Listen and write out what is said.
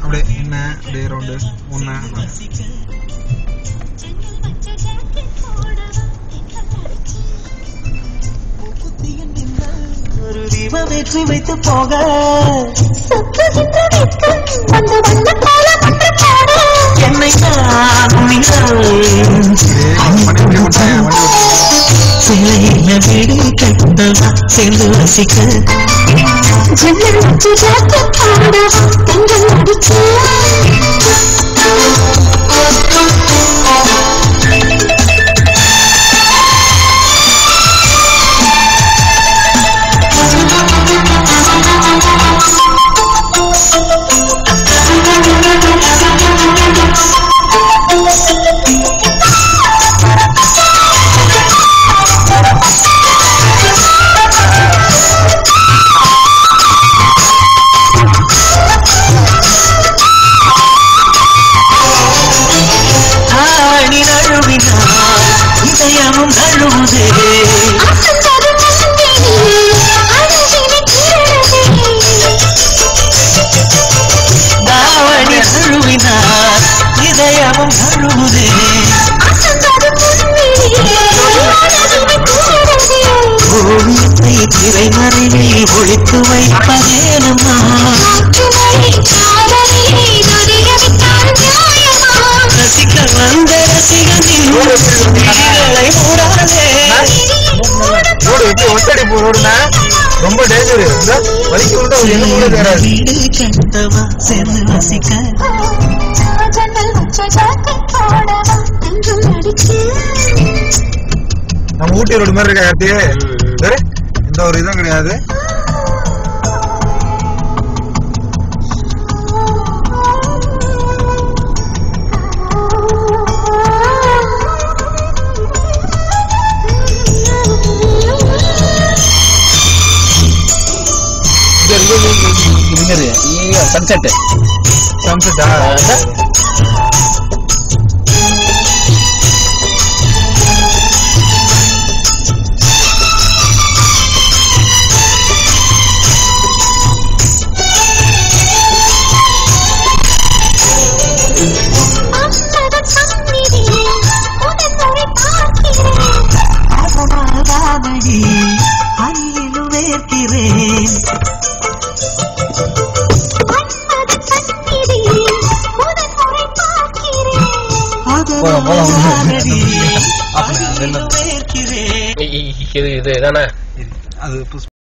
அப்படியே என்ன அப்படியே ரவுண்டு ஒன்று ஒரு தீபம் ஏற்றி வைத்து போக என்னை சிலையின வீடு கட்டவா சேர்ந்து ரசிக்க இதயமும் நழுவுதே தாவணி நழுவினார் இதயமும் நழுவுதே ஓவியத்தை திரைமறைவில் ஒழித்து வைப்பதேனம்மா ரசிக்க வந்த ரசிகனின் விழிகளை மூடாதே ஒத்தடி போடுனா ரொம்ப டேஞ்சர் வலிக்கு விட்டு என்ன கூட தெரியாது வீடு கட்டவா சேர்ந்து ரசிக்க நம்ம ஊட்டி ரோடு மாதிரி இருக்கா கார்த்தி இந்த ஒரு இதுவும் கிடையாது சன்செட் சன்செட்டா அணியிலும் வேர்க்கிறேன் இது தானே அது